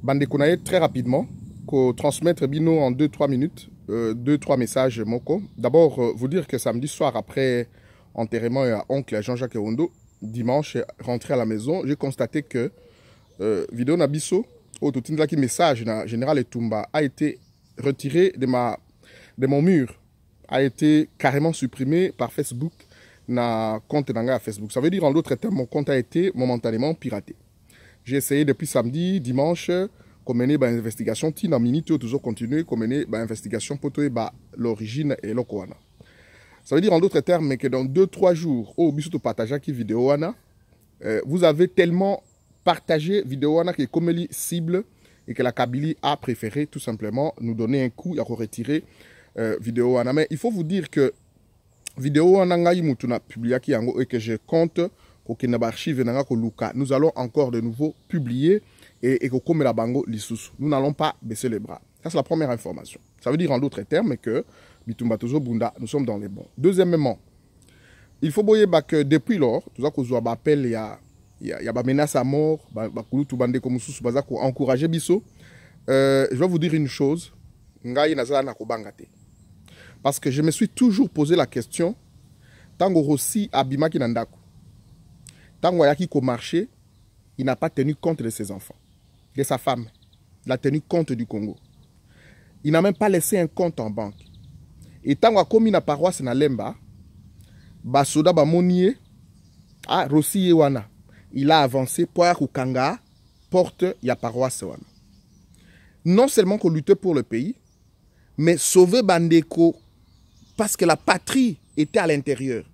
Bande Konaye, très rapidement, qu'on transmettre Bino en 2-3 minutes, 2-3 messages Moko. D'abord, vous dire que samedi soir, après enterrement à oncle Jean-Jacques Ewondo, dimanche, rentré à la maison, j'ai constaté que vidéo Nabiso, au qui message na Général Etumba a été retiré de mon mur, a été carrément supprimé par Facebook, na compte à Facebook. Ça veut dire en d'autres termes, mon compte a été momentanément piraté. J'ai essayé depuis samedi, dimanche, comme mener une investigation, tina minute toujours continuer, comme mener une investigation pour trouver l'origine et l'okoana. Ça veut dire en d'autres termes que dans 2-3 jours, au biso partager qui vidéo vous avez tellement partagé vidéo qui est comme cible et que la Kabylie a préféré tout simplement nous donner un coup et retirer vidéo mais il faut vous dire que vidéo publié et que je compte nous allons encore de nouveau publier et comme la bango lisusu. Nous n'allons pas baisser les bras. Ça c'est la première information. Ça veut dire en d'autres termes que Bitumba Tozo Bunda, nous sommes dans les bons. Deuxièmement, il faut voyer que depuis lors, tout ça qu'on appelle il y a des menaces à mort, encourager biso. Je vais vous dire une chose, parce que je me suis toujours posé la question, tango Rossi abimaki nandako, tango yaki ko marché, il n'a pas tenu compte de ses enfants, de sa femme, il a tenu compte du Congo. Il n'a même pas laissé un compte en banque. Et tango a commis na paroisse na Lemba, basoda ba monier, ah Rossi yewana, il a avancé pour Kanga porte ya paroisse wana. Non seulement qu'on luttait pour le pays, mais sauver Bandeko parce que la patrie était à l'intérieur.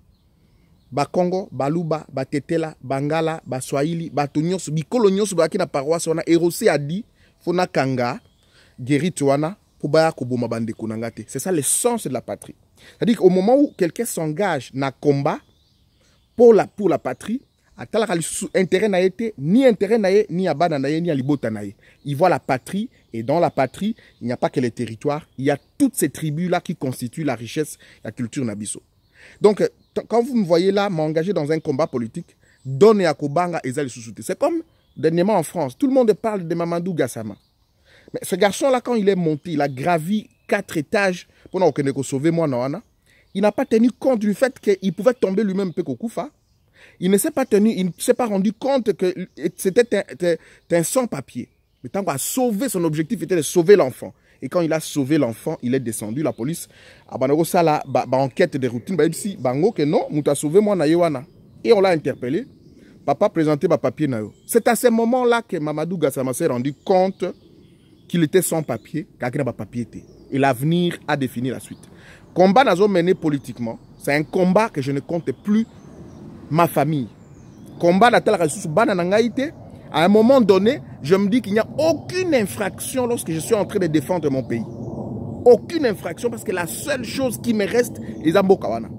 Ba Congo, ba Luba, ba Tetela, Bangala, ba Swahili, ba Tonyos, bikolo nyos ba ki na paroisse wana et Rossi a dit fona Kanga guérit wana pour ba ko boma Bandeko nangate. C'est ça le sens de la patrie. C'est-à-dire qu'au moment où quelqu'un s'engage na combat pour la patrie, intérêt n'a été ni intérêt naé ni abana naé ni alibota naé. Il voit la patrie et dans la patrie il n'y a pas que les territoires, il y a toutes ces tribus là qui constituent la richesse, la culture nabiso. Donc quand vous me voyez là m'engager dans un combat politique, donne à Kobanga et Zali Sousouté. C'est comme dernièrement en France, tout le monde parle de Mamadou Gassama. Mais ce garçon là quand il est monté, il a gravi 4 étages pour nous sauver moi Noana. Il n'a pas tenu compte du fait qu'il pouvait tomber lui-même Pekokoufa. Il ne s'est pas tenu, il ne s'est pas rendu compte que c'était un sans-papier. Mais tant qu'il a sauvé, son objectif était de sauver l'enfant. Et quand il a sauvé l'enfant, il est descendu. La police a enquête de routine. Que non, nous t'a sauvé moi na yewana. Et on l'a interpellé. Papa présenté ma papier na yo. C'est à ce moment-là que Mamadou Gassama s'est rendu compte qu'il était sans papier, qu'il n'a pas papier. Et l'avenir a défini la suite. Combat n'a mené politiquement. C'est un combat que je ne compte plus ma famille. Combat à un moment donné, je me dis qu'il n'y a aucune infraction lorsque je suis en train de défendre mon pays. Aucune infraction parce que la seule chose qui me reste est Mboka wana.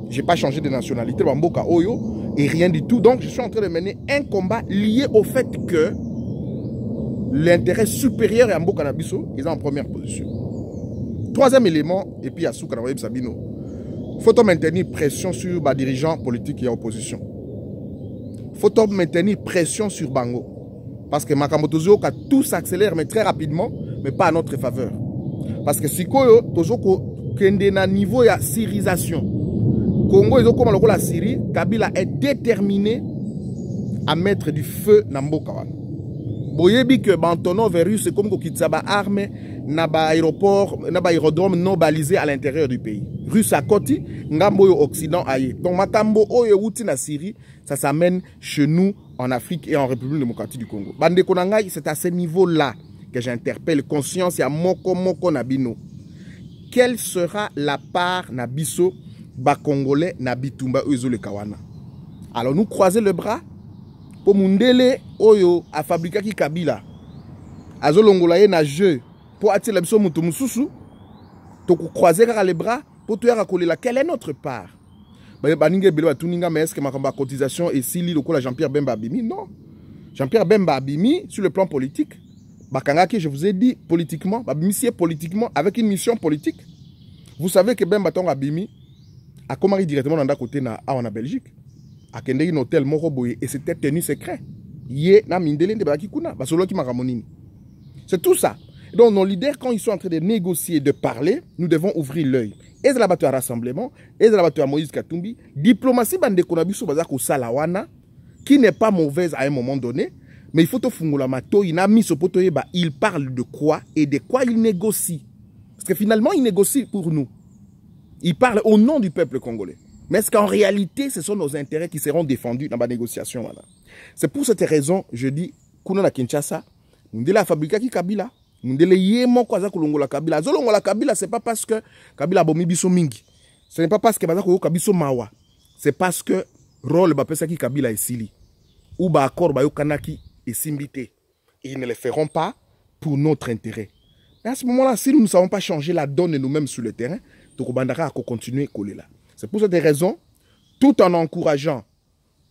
Je n'ai pas changé de nationalité, Mboka Oyo, et rien du tout. Donc je suis en train de mener un combat lié au fait que l'intérêt supérieur est Mboka Nabiso, ils sont en première position. Troisième élément, et puis Asuka Nawaib Sabino. Faut maintenir pression sur les dirigeants politiques et opposition. Faut maintenir pression sur Bango. Parce que Makamotozo, tout s'accélère, mais très rapidement, mais pas à notre faveur. Parce que si Tozo Kendena niveau de syrisation, Congo est comme la Syrie, Kabila est déterminé à mettre du feu dans Mboka. Boyebi que Bantono virus c'est comme Kokitsaba arme na ba aéroport na ba aérodrome non balisé à l'intérieur du pays. Russe à côté, ngambo yo occident aye. Donc makambo oyo wuti na Syrie, ça s'amène chez nous en Afrique et en République démocratique du Congo. Bande konangai, c'est à ce niveau-là que j'interpelle conscience ya moko nabino. Quelle sera la part nabiso ba congolais na bitumba ezole kawana? Alors nous croiser le bras pour Mundele Oyo a fabriqué qui Kabila. Azolongola ye na jeu pour attirer l'abso mutu mususu. To croiser les bras pour te racoler là. Quelle est notre part? Baninge belo tuninga mais est-ce que ma cotisation et si li lokola Jean-Pierre Bemba Abimi? Non. Jean-Pierre Bemba Abimi sur le plan politique. Bakanga qui je vous ai dit politiquement, Abimi politiquement avec une mission politique. Vous savez que Bemba Tonga Abimi a commencé directement dans côté na en Belgique. A kende un hôtel moko boye et c'était tenu secret. Yé na mindele de baki kuna basolo ki makamonini. C'est tout ça. Donc nos leaders, quand ils sont en train de négocier, de parler, nous devons ouvrir l'œil. Et c'est la bataille à rassemblement, et c'est la bataille à Moïse Katumbi. Diplomatie, bande de konabiso bazako salawana, qui n'est pas mauvaise à un moment donné, mais il faut te fungula mato, il a mis ce poteau, il parle de quoi et de quoi il négocie. Parce que finalement, il négocie pour nous. Il parle au nom du peuple congolais. Mais est-ce qu'en réalité, ce sont nos intérêts qui seront défendus dans la négociation? Voilà. C'est pour cette raison, je dis, Kuna na Kinshasa, nous devons la fabriquer qui Kabila. Nous devons yémo kwaza kulongola Kabila. Zolongola Kabila, c'est pas parce que Kabila bomi biso mingi. Ce n'est pas parce que bazako kabiso mawa. C'est parce que rôle ba pesa ki Kabila esili. Ou ba accord ba yokanaki esimbite. Et ils ne le feront pas pour notre intérêt. Et à ce moment-là, si nous ne savons pas changer la donne nous-mêmes sur le terrain, Tokobandaka a continuer à coller là. C'est pour cette raison, tout en encourageant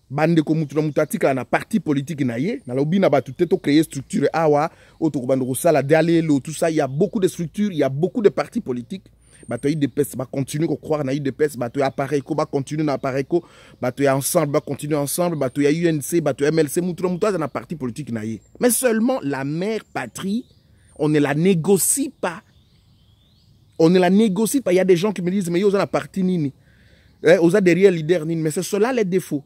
Bandeko Mutuna Mutatika na parti politique naie, na lobi na batuteto créer structure awa, Otokobandoko sala dalelo, tout ça, il y a beaucoup de structures, il y a beaucoup de partis politiques. Batoy de pes va continuer à croire na de pes, batoy appareil ko va continuer na appareil ko, batoy ensemble va continuer ensemble, batoy UNC, batoy MLC Mutuna Mutatika na parti politique naie. Mais seulement la mère patrie, on ne la négocie pas. On ne la négocie pas. Il y a des gens qui me disent, mais ils ont la partie nini. Ils ont derrière leader nini. Mais c'est cela les défauts.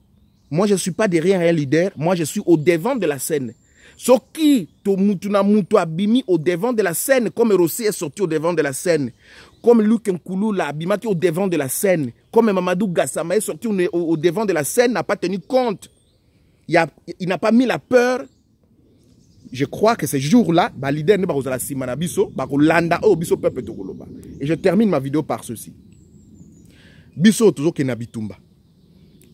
Moi, je ne suis pas derrière un leader. Moi, je suis au devant de la scène. Ce qui, Tomutuna Mutu Abimi au devant de la scène, comme Rossi est sorti au devant de la scène, comme Luc Nkulu l'a Abimaki au devant de la scène, comme Mamadou Gassama est sorti au devant de la scène, n'a pas tenu compte. Il n'a pas mis la peur. Je crois que ce jour-là, le leader n'est pas la Simana Biso, landa au Biso peuple Tokoloba. Et je termine ma vidéo par ceci. Biso toujours qui n'habitumba.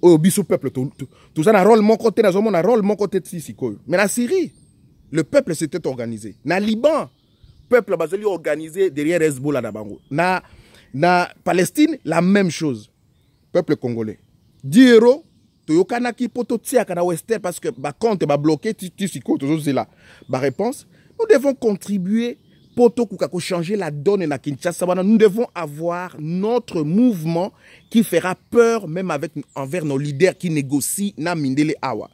Au Biso peuple tout ça na rôle mon côté, na rôle mon côté ici. Mais la Syrie, le peuple s'était organisé. Na Liban, peuple baseli organisé derrière Hezbollah d'Abango. Na Palestine, la même chose. Peuple congolais. 10 euros. Toyokanaki poto tiaka na Western parce que ba compte ba bloqué tisiko toujours c'est là. Ba réponse, nous devons contribuer poto kukako changer la donne na Kinshasa. Nous devons avoir notre mouvement qui fera peur même envers nos leaders qui négocient na Mindele Awa.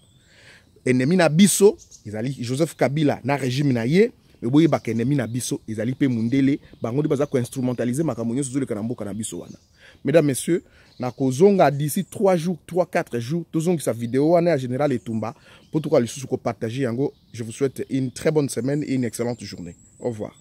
Ennemi na biso, ezali Joseph Kabila na régime na ye, mais boye ba ennemi na biso, ezali pe Mundele, bango di baza ko instrumentaliser makamonyo sozole kana mboka na biso wana. Mesdames, messieurs, d'ici 3 jours, 3-4 jours, tous sa vidéo en général et Tumba. Pour tout cas, partager. Je vous souhaite une très bonne semaine et une excellente journée. Au revoir.